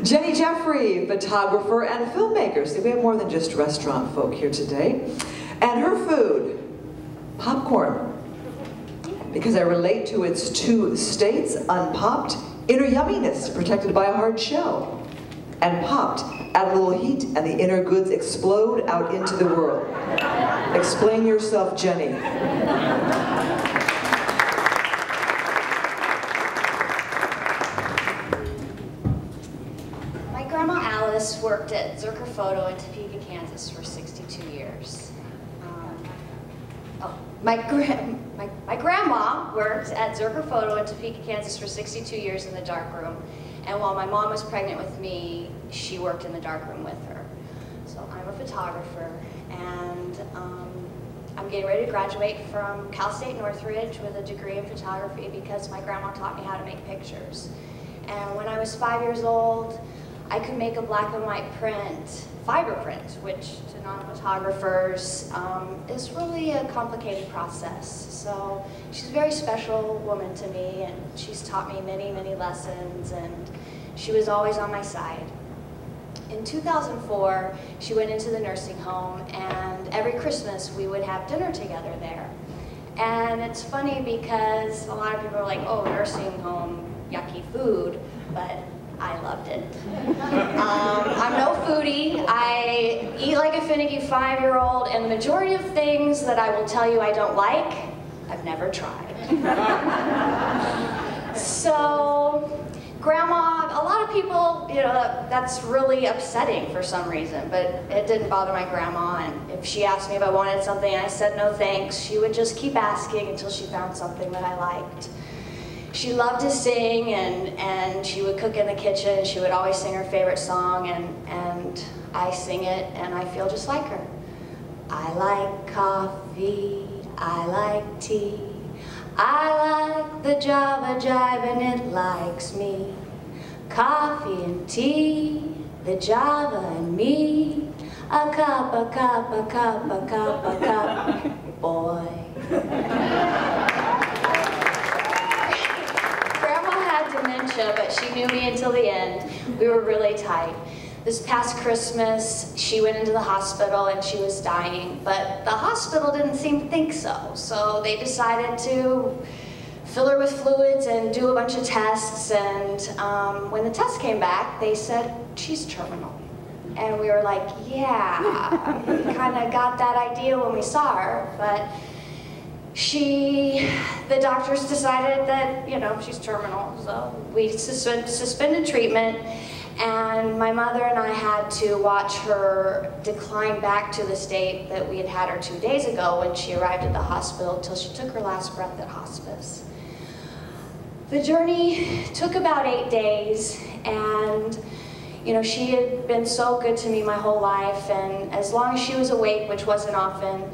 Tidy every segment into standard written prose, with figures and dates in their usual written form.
Jenny Jeffrey, photographer and filmmaker. See, we have more than just restaurant folk here today. And her food, popcorn. Because I relate to its two states, unpopped, inner yumminess protected by a hard shell. And popped, add a little heat and the inner goods explode out into the world. Explain yourself, Jenny. My grandma Alice worked at Zerker Photo in Topeka, Kansas for 62 years. My grandma worked at Zerker Photo in Topeka, Kansas for 62 years in the darkroom. And while my mom was pregnant with me, she worked in the darkroom with her. So I'm a photographer, and I'm getting ready to graduate from Cal State Northridge with a degree in photography because my grandma taught me how to make pictures. And when I was 5 years old, I could make a black and white print, fiber print, which to non-photographers is really a complicated process. So she's a very special woman to me, and she's taught me many, many lessons, and she was always on my side. In 2004, she went into the nursing home, and every Christmas we would have dinner together there. And it's funny because a lot of people are like, oh, nursing home, yucky food, but I loved it. I'm no foodie. I eat like a finicky 5-year-old, and the majority of things that I will tell you I don't like, I've never tried. So, Grandma, a lot of people, you know, that's really upsetting for some reason, but it didn't bother my grandma, and if she asked me if I wanted something and I said no thanks, she would just keep asking until she found something that I liked. She loved to sing, and she would cook in the kitchen. She would always sing her favorite song, and I sing it, and I feel just like her. I like coffee, I like tea, I like the Java Jive, and it likes me. Coffee and tea, the Java and me, a cup, a cup, a cup, a cup, a cup, boy. Dementia, but she knew me until the end. We were really tight. This past Christmas, she went into the hospital and she was dying, but the hospital didn't seem to think so. So they decided to fill her with fluids and do a bunch of tests, and when the test came back, they said, she's terminal. And we were like, yeah, we kind of got that idea when we saw her, but the doctors decided that, you know, she's terminal, so we suspended treatment, and my mother and I had to watch her decline back to the state that we had had her 2 days ago when she arrived at the hospital till she took her last breath at hospice. The journey took about 8 days, and you know, she had been so good to me my whole life, and as long as she was awake, which wasn't often,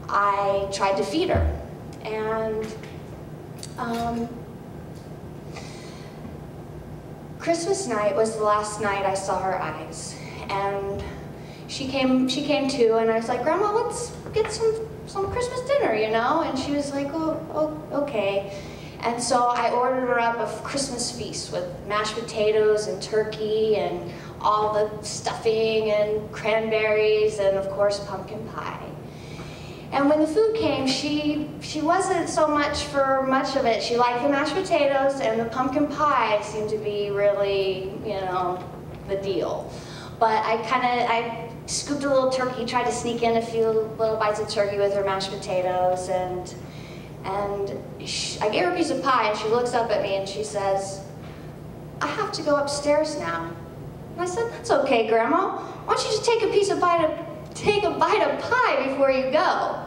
I tried to feed her. And Christmas night was the last night I saw her eyes, and she came to, and I was like, Grandma, let's get some Christmas dinner, you know? And she was like, oh, okay. And so I ordered her up a Christmas feast with mashed potatoes and turkey and all the stuffing and cranberries and of course pumpkin pie. And when the food came, she wasn't so much for much of it. She liked the mashed potatoes, and the pumpkin pie seemed to be really, you know, the deal. But I scooped a little turkey, tried to sneak in a few little bites of turkey with her mashed potatoes, and I gave her a piece of pie, and she looks up at me and she says, I have to go upstairs now. And I said, that's okay, Grandma. Why don't you just take a bite of pie before you go?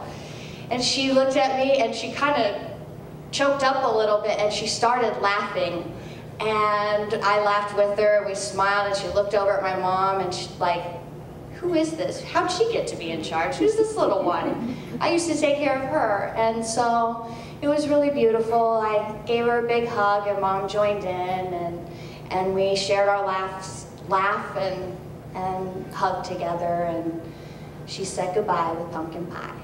And she looked at me and she kind of choked up a little bit, and she started laughing. And I laughed with her, and we smiled, and she looked over at my mom, and she's like, who is this? How'd she get to be in charge? Who's this little one? I used to take care of her. And so it was really beautiful. I gave her a big hug, and Mom joined in, and we shared our laugh and hugged together, and she said goodbye with pumpkin pie.